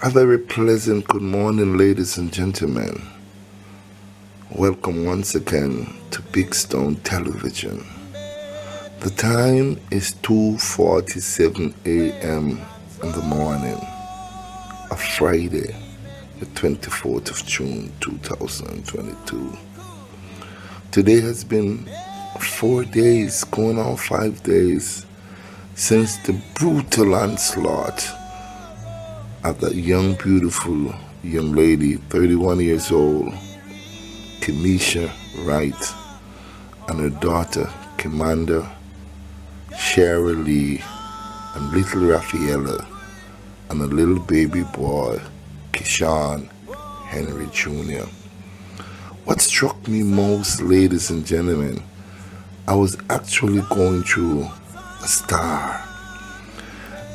A very pleasant good morning, ladies and gentlemen. Welcome once again to Big Stone Television. The time is 2:47 a.m. in the morning of Friday, the 24th of June 2022. Today has been 4 days, going on 5 days, since the brutal onslaught of that young, beautiful young lady, 31 years old, Kemesha Wright, and her daughter, Kimanda, Sharalee, and little Rafaella, and a little baby boy, Kishawn Henry Jr. What struck me most, ladies and gentlemen, I was actually going through a star,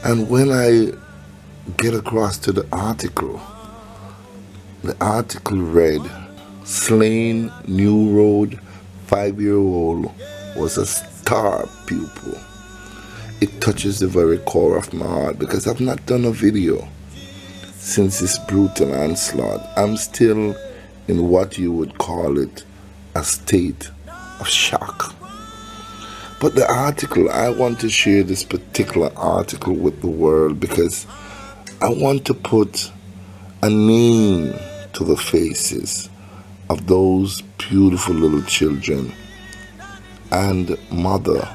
and when I get across to the article read, slain New Road 5-year-old was a star pupil. It touches the very core of my heart because I've not done a video since this brutal onslaught. I'm still in what you would call it a state of shock. But the article, I want to share this particular article with the world because I want to put a name to the faces of those beautiful little children and mother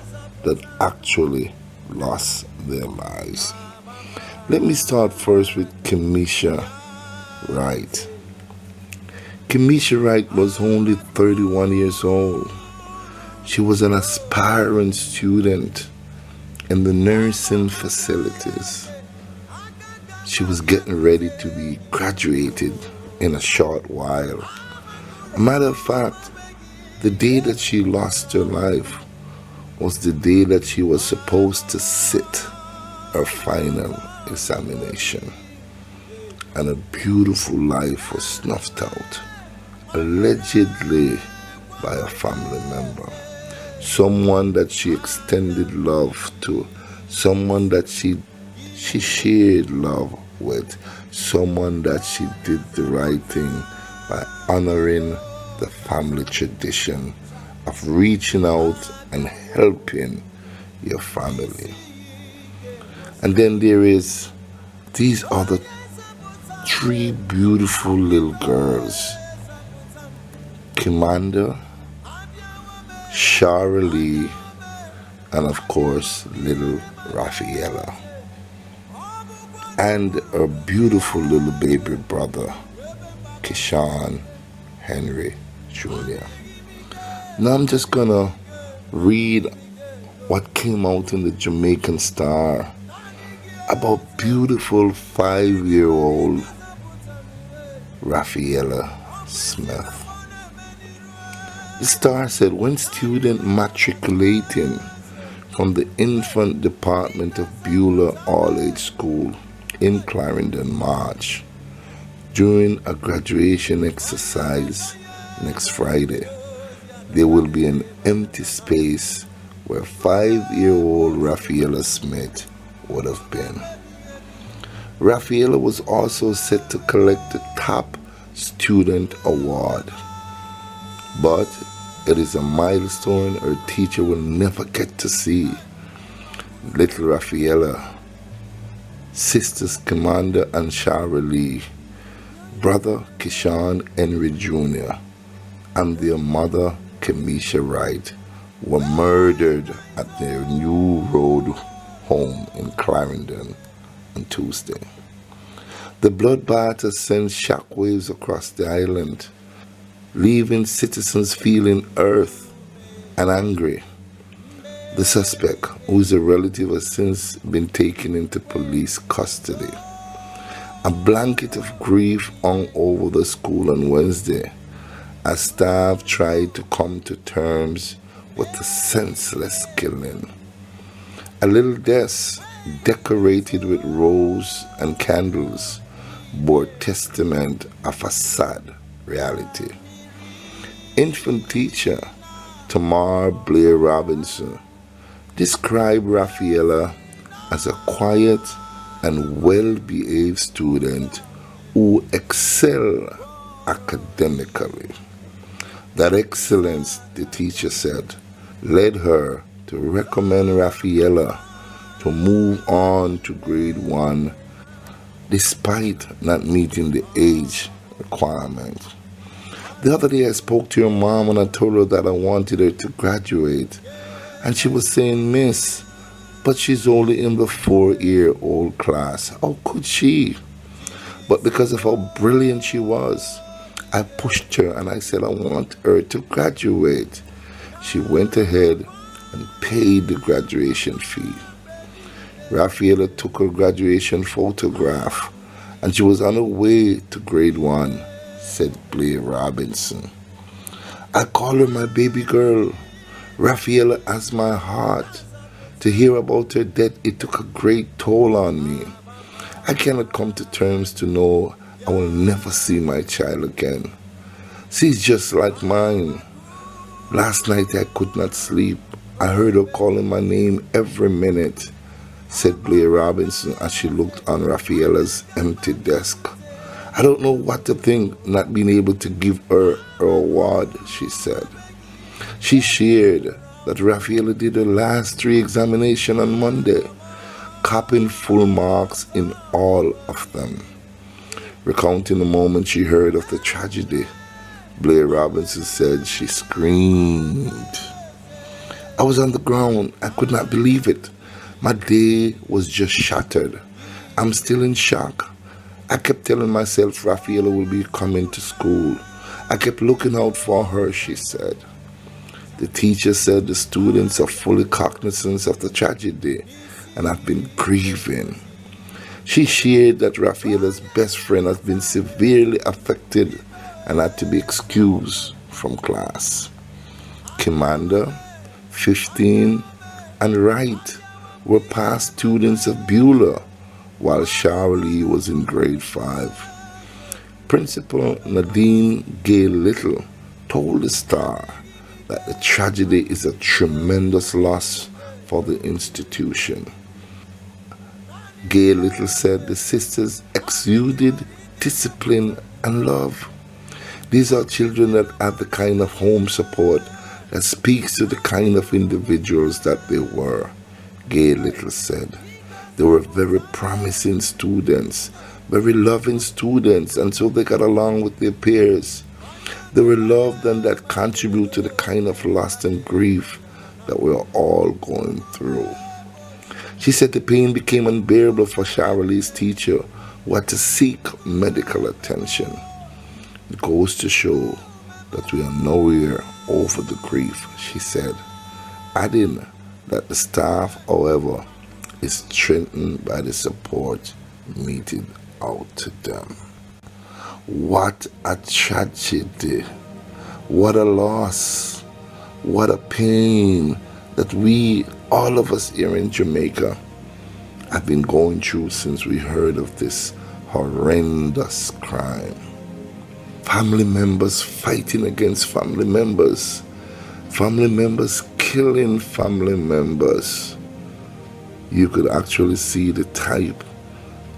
that actually lost their lives. Let me start first with Kemesha Wright. Kemesha Wright was only 31 years old. She was an aspiring student in the nursing facilities. She was getting ready to be graduated in a short while. A matter of fact, the day that she lost her life was the day that she was supposed to sit her final examination. And a beautiful life was snuffed out, allegedly by a family member. Someone that she extended love to, someone that she shared love with, someone that she did the right thing by honoring the family tradition of reaching out and helping your family. And then there is these other 3 beautiful little girls, Kimanda, Sharalee, and of course little Rafaella, and her beautiful little baby brother, Kishawn Henry Jr. Now I'm just gonna read what came out in the Jamaican Star about beautiful 5-year-old Rafaella Smith. The Star said, when students matriculating from the infant department of Beulah All-Age School in Clarendon, March, during a graduation exercise next Friday. There will be an empty space where 5-year-old Rafaella Smith would have been. Rafaella was also set to collect the top student award, but it is a milestone her teacher will never get to see. Little Rafaella, sisters Kimanda and Sharalee, brother Kishawn Henry Jr, and their mother Kemesha Wright were murdered at their New Road home in Clarendon on Tuesday. The bloodbath has sent shockwaves across the island, leaving citizens feeling earth and angry. The suspect, who is a relative, has since been taken into police custody. A blanket of grief hung over the school on Wednesday as staff tried to come to terms with the senseless killing. A little desk decorated with roses and candles bore testament of a sad reality. Infant teacher Tamar Blair Robinson described Rafaella as a quiet and well-behaved student who excelled academically. That excellence, the teacher said, led her to recommend Rafaella to move on to grade 1 despite not meeting the age requirement. The other day I spoke to her mom and I told her that I wanted her to graduate, and she was saying, "Miss, but she's only in the 4-year-old class. How could she?" But because of how brilliant she was, I pushed her and I said I want her to graduate. She went ahead and paid the graduation fee. Rafaella took her graduation photograph and she was on her way to grade 1, said Blair Robinson. I call her my baby girl. Rafaella has my heart. To hear about her death, it took a great toll on me. I cannot come to terms to know I will never see my child again. She's just like mine. Last night I could not sleep. I heard her calling my name every minute, said Blair Robinson as she looked on Rafaella's empty desk. I don't know what to think, not being able to give her award, she said. She shared that Rafaella did her last 3 examinations on Monday, copying full marks in all of them. Recounting the moment she heard of the tragedy, Blair Robinson said she screamed. I was on the ground. I could not believe it. My day was just shattered. I'm still in shock. I kept telling myself Rafaella will be coming to school. I kept looking out for her, she said. The teacher said the students are fully cognizant of the tragedy and have been grieving. She shared that Rafaella's best friend has been severely affected and had to be excused from class. Kimanda, 15, and Wright were past students of Beulah, while Sharalee was in grade 5. Principal Nadine Gay Little told the Star that the tragedy is a tremendous loss for the institution. Gay Little said the sisters exuded discipline and love. These are children that have the kind of home support that speaks to the kind of individuals that they were, Gay Little said. They were very promising students, very loving students, and so they got along with their peers. They were loved and that contribute to the kind of loss and grief that we're all going through. She said the pain became unbearable for Sharalee's teacher, who had to seek medical attention. It goes to show that we are nowhere over the grief, she said, adding that the staff, however, is strengthened by the support meted out to them. What a tragedy. What a loss. What a pain that we, all of us here in Jamaica, have been going through since we heard of this horrendous crime. Family members fighting against family members killing family members. You could actually see the type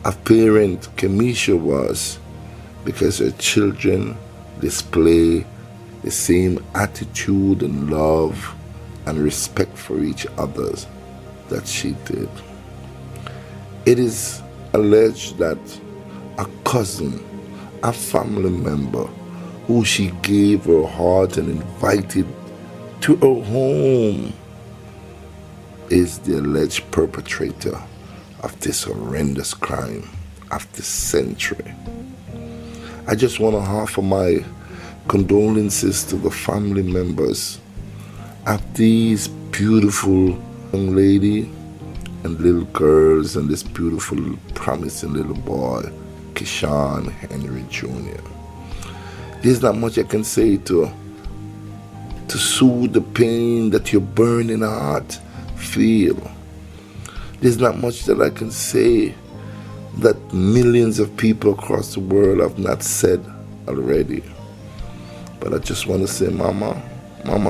of parent Kemesha was, because her children display the same attitude and love and respect for each other that she did. It is alleged that a cousin, a family member, who she gave her heart and invited to her home, is the alleged perpetrator of this horrendous crime of the century. I just want to offer my condolences to the family members of these beautiful young lady and little girls and this beautiful promising little boy, Kishawn Henry Jr. There's not much I can say to soothe the pain that your burning heart feel. There's not much that I can say that millions of people across the world have not said already. But I just want to say, Mama,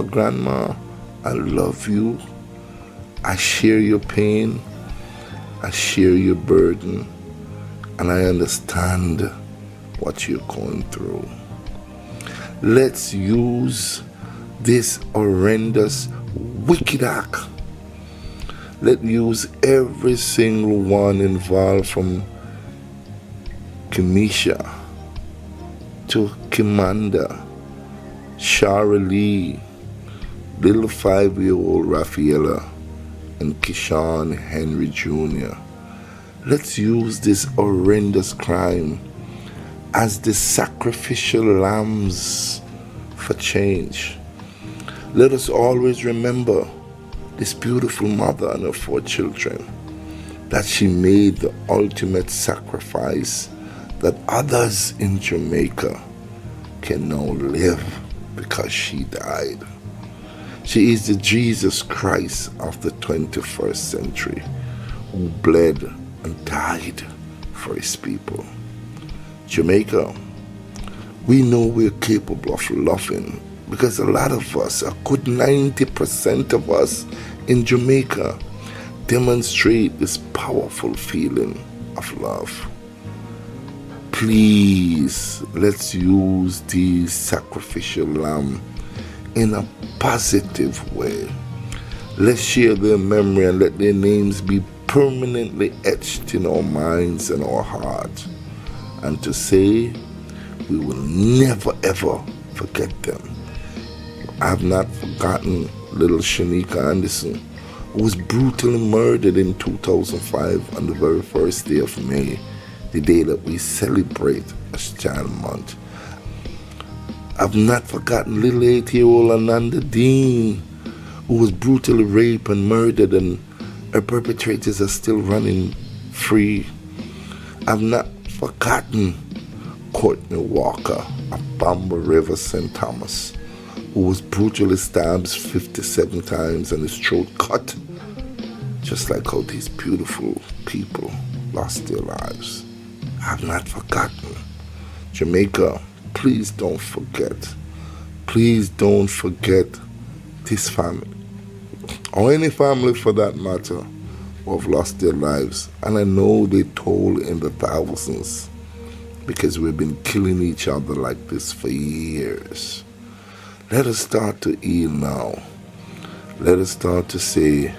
Grandma, I love you. I share your pain. I share your burden. And I understand what you're going through. Let's use this horrendous, wicked act. Let's use every single one involved, from Kemisha to Kimanda, Sharalee, little 5-year-old Rafaella, and Kishawn Henry Jr. Let's use this horrendous crime as the sacrificial lambs for change. Let us always remember this beautiful mother and her 4 children, that she made the ultimate sacrifice that others in Jamaica can now live because she died. She is the Jesus Christ of the 21st century, who bled and died for his people. Jamaica, we know we're capable of loving, because a lot of us, a good 90% of us in Jamaica, demonstrate this powerful feeling of love. Please, let's use these sacrificial lamb in a positive way. Let's share their memory and let their names be permanently etched in our minds and our heart. And to say, we will never ever forget them. I have not forgotten little Shanika Anderson, who was brutally murdered in 2005 on the very first day of May, the day that we celebrate as Child Month. I've not forgotten little 8-year-old Ananda Dean, who was brutally raped and murdered, and her perpetrators are still running free. I've not forgotten Courtney Walker of Bamba River, St. Thomas, who was brutally stabbed 57 times and his throat cut, just like how these beautiful people lost their lives. I've not forgotten. Jamaica, please don't forget. Please don't forget this family, or any family for that matter, who have lost their lives. And I know they toll in the thousands, because we've been killing each other like this for years. Let us start to heal now. Let us start to say,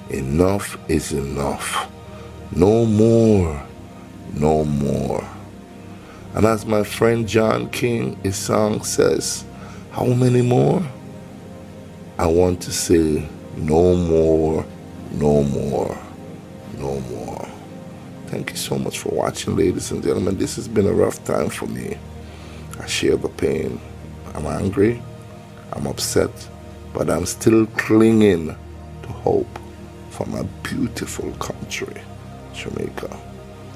enough is enough. No more, no more. And as my friend John King, his song says, how many more? I want to say, no more, no more, no more. Thank you so much for watching, ladies and gentlemen. This has been a rough time for me. I share the pain. I'm angry, I'm upset, but I'm still clinging to hope for my beautiful country, Jamaica.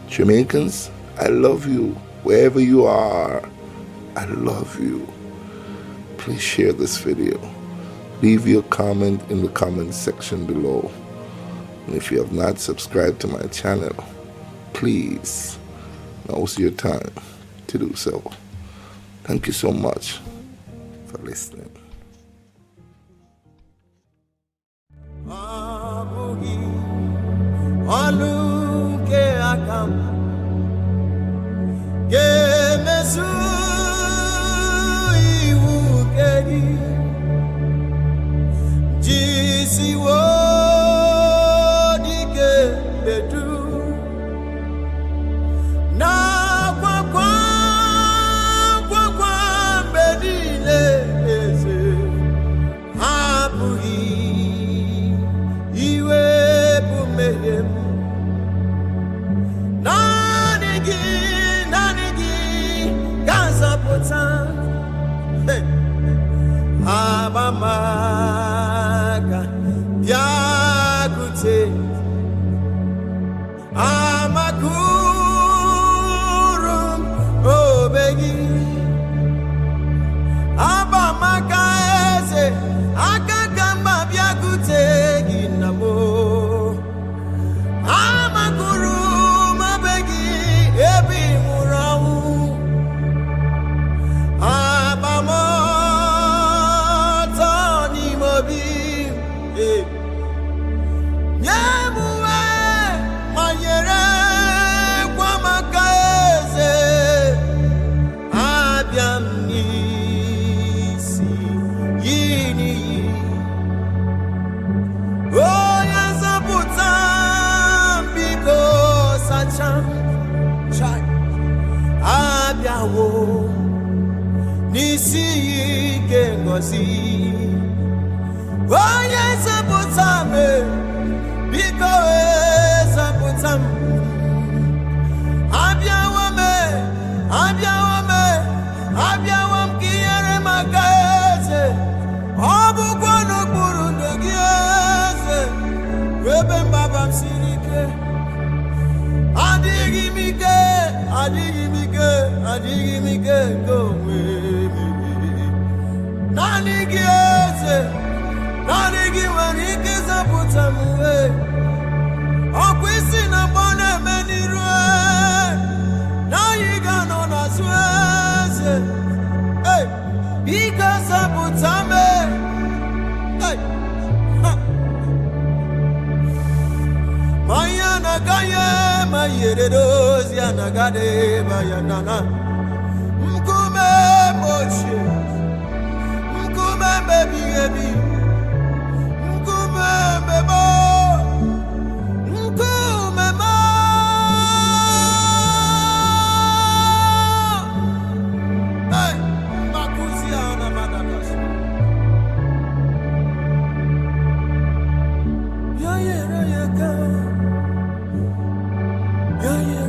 Jamaicans, I love you. Wherever you are, I love you. Please share this video. Leave your comment in the comment section below. And if you have not subscribed to my channel, please, now's your time to do so. Thank you so much for listening. Abamaga Yakute Amakurum Obegi Abamaga Eze Akagamba Yakute Ginamo Amakurum Obegi Ebi Murau Abamo Nisi kengozi Oye sabutame Biko sabutam Abiawam kiyere magase Obu kwano kurundo giese Webe mbabam sirike Adigimike go Nani giese Nani giwanike zaputamuwe Okwisi na mbone menirwe Na yiga nona swese Hey, Ika zaputame Hey, Maya nagaye Mayere dozi anagade bayanana Mkume moche Mkume bebi ebi Mkume bebo Mkume mo Hey, makuzi ana madagashi Ya yere yeka Ya yere